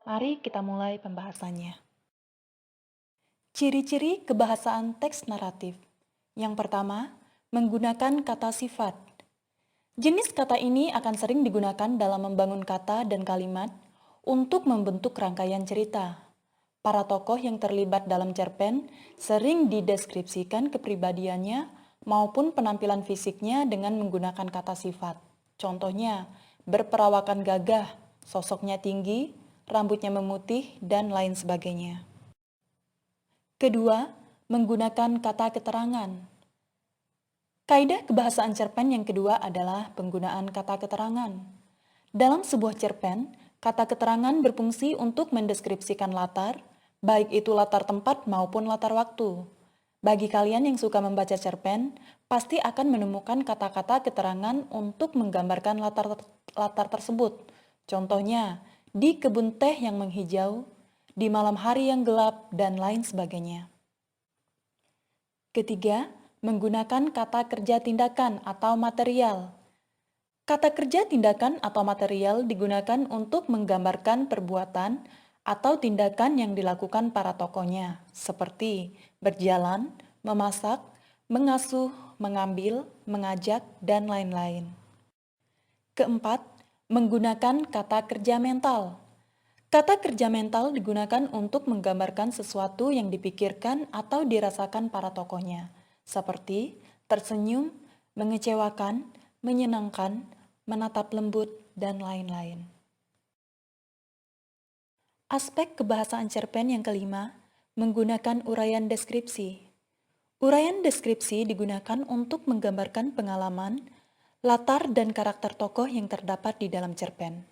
Mari kita mulai pembahasannya. Ciri-ciri kebahasaan teks naratif. Yang pertama, menggunakan kata sifat. Jenis kata ini akan sering digunakan dalam membangun kata dan kalimat untuk membentuk rangkaian cerita. Para tokoh yang terlibat dalam cerpen sering dideskripsikan kepribadiannya maupun penampilan fisiknya dengan menggunakan kata sifat. Contohnya, berperawakan gagah, sosoknya tinggi, rambutnya memutih, dan lain sebagainya. Kedua, menggunakan kata keterangan. Kaidah kebahasaan cerpen yang kedua adalah penggunaan kata keterangan. Dalam sebuah cerpen, kata keterangan berfungsi untuk mendeskripsikan latar, baik itu latar tempat maupun latar waktu. Bagi kalian yang suka membaca cerpen, pasti akan menemukan kata-kata keterangan untuk menggambarkan latar tersebut. Contohnya, di kebun teh yang menghijau, di malam hari yang gelap, dan lain sebagainya. Ketiga, menggunakan kata kerja tindakan atau material. Kata kerja tindakan atau material digunakan untuk menggambarkan perbuatan atau tindakan yang dilakukan para tokohnya, seperti berjalan, memasak, mengasuh, mengambil, mengajak, dan lain-lain. Keempat, menggunakan kata kerja mental. Kata kerja mental digunakan untuk menggambarkan sesuatu yang dipikirkan atau dirasakan para tokohnya, seperti tersenyum, mengecewakan, menyenangkan, menatap lembut, dan lain-lain. Aspek kebahasaan cerpen yang kelima, menggunakan uraian deskripsi. Uraian deskripsi digunakan untuk menggambarkan pengalaman, latar, dan karakter tokoh yang terdapat di dalam cerpen.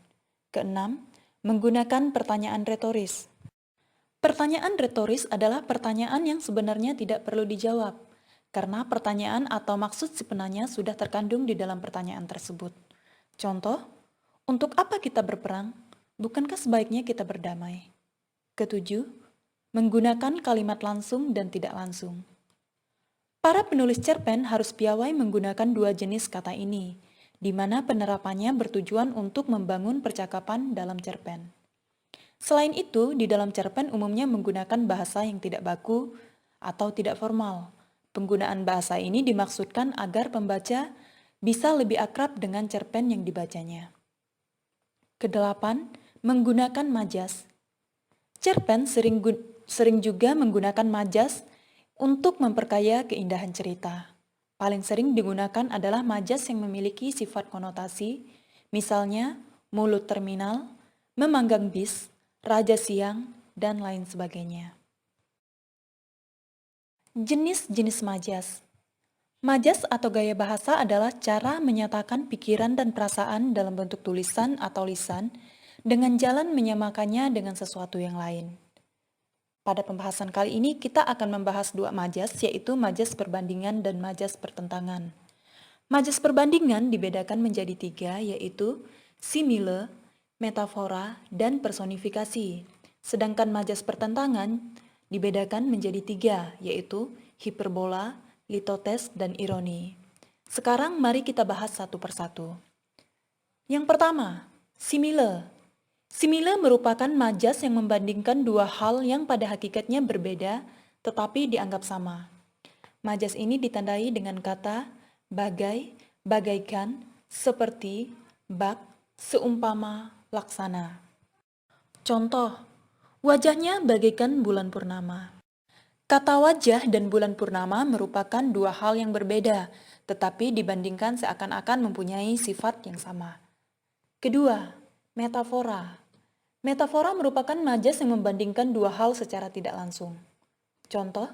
Keenam, menggunakan pertanyaan retoris. Pertanyaan retoris adalah pertanyaan yang sebenarnya tidak perlu dijawab, karena pertanyaan atau maksud si penanya sudah terkandung di dalam pertanyaan tersebut. Contoh, untuk apa kita berperang? Bukankah sebaiknya kita berdamai? Ketujuh, menggunakan kalimat langsung dan tidak langsung. Para penulis cerpen harus piawai menggunakan dua jenis kata ini, di mana penerapannya bertujuan untuk membangun percakapan dalam cerpen. Selain itu, di dalam cerpen umumnya menggunakan bahasa yang tidak baku atau tidak formal. Penggunaan bahasa ini dimaksudkan agar pembaca bisa lebih akrab dengan cerpen yang dibacanya. Kedelapan, menggunakan majas. Cerpen sering juga menggunakan majas untuk memperkaya keindahan cerita. Paling sering digunakan adalah majas yang memiliki sifat konotasi, misalnya mulut terminal, memanggang bis, raja siang, dan lain sebagainya. Jenis-jenis majas. Majas atau gaya bahasa adalah cara menyatakan pikiran dan perasaan dalam bentuk tulisan atau lisan dengan jalan menyamakannya dengan sesuatu yang lain. Pada pembahasan kali ini kita akan membahas dua majas, yaitu majas perbandingan dan majas pertentangan. Majas perbandingan dibedakan menjadi tiga, yaitu simile, metafora, dan personifikasi. Sedangkan majas pertentangan dibedakan menjadi tiga, yaitu hiperbola, litotes, dan ironi. Sekarang mari kita bahas satu persatu. Yang pertama, simile. Simile merupakan majas yang membandingkan dua hal yang pada hakikatnya berbeda, tetapi dianggap sama. Majas ini ditandai dengan kata bagai, bagaikan, seperti, bak, seumpama, laksana. Contoh, wajahnya bagaikan bulan purnama. Kata wajah dan bulan purnama merupakan dua hal yang berbeda, tetapi dibandingkan seakan-akan mempunyai sifat yang sama. Kedua, metafora. Metafora merupakan majas yang membandingkan dua hal secara tidak langsung. Contoh,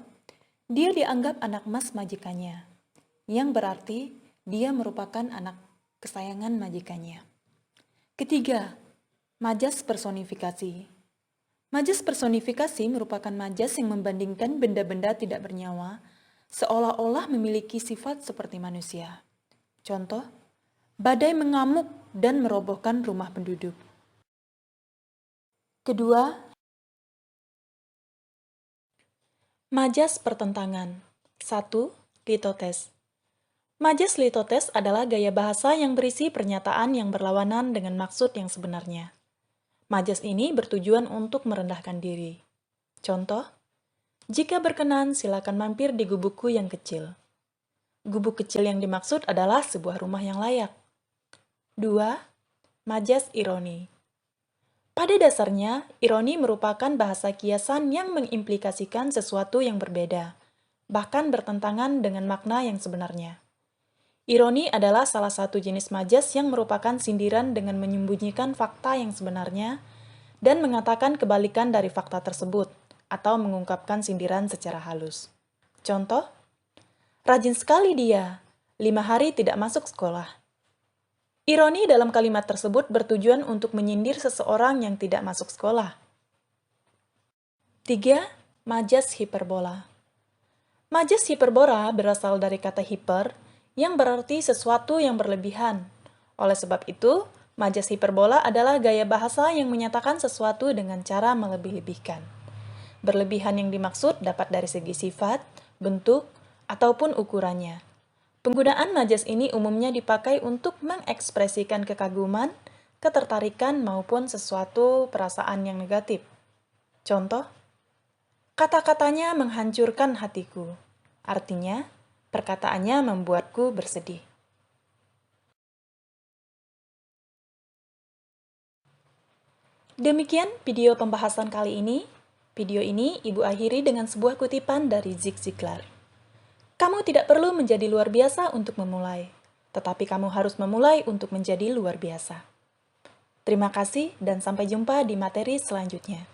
dia dianggap anak mas majikannya, yang berarti dia merupakan anak kesayangan majikannya. Ketiga, majas personifikasi. Majas personifikasi merupakan majas yang membandingkan benda-benda tidak bernyawa seolah-olah memiliki sifat seperti manusia. Contoh, badai mengamuk dan merobohkan rumah penduduk. Kedua, majas pertentangan. 1. Litotes. Majas litotes adalah gaya bahasa yang berisi pernyataan yang berlawanan dengan maksud yang sebenarnya. Majas ini bertujuan untuk merendahkan diri. Contoh, jika berkenan silakan mampir di gubukku yang kecil. Gubuk kecil yang dimaksud adalah sebuah rumah yang layak. 2. Majas ironi. Pada dasarnya, ironi merupakan bahasa kiasan yang mengimplikasikan sesuatu yang berbeda, bahkan bertentangan dengan makna yang sebenarnya. Ironi adalah salah satu jenis majas yang merupakan sindiran dengan menyembunyikan fakta yang sebenarnya dan mengatakan kebalikan dari fakta tersebut, atau mengungkapkan sindiran secara halus. Contoh, rajin sekali dia, 5 hari tidak masuk sekolah. Ironi dalam kalimat tersebut bertujuan untuk menyindir seseorang yang tidak masuk sekolah. 3. Majas hiperbola. Majas hiperbola berasal dari kata hiper, yang berarti sesuatu yang berlebihan. Oleh sebab itu, majas hiperbola adalah gaya bahasa yang menyatakan sesuatu dengan cara melebih-lebihkan. Berlebihan yang dimaksud dapat dari segi sifat, bentuk, ataupun ukurannya. Penggunaan majas ini umumnya dipakai untuk mengekspresikan kekaguman, ketertarikan, maupun sesuatu perasaan yang negatif. Contoh, kata-katanya menghancurkan hatiku. Artinya, perkataannya membuatku bersedih. Demikian video pembahasan kali ini. Video ini Ibu akhiri dengan sebuah kutipan dari Zig Ziglar. Kamu tidak perlu menjadi luar biasa untuk memulai, tetapi kamu harus memulai untuk menjadi luar biasa. Terima kasih dan sampai jumpa di materi selanjutnya.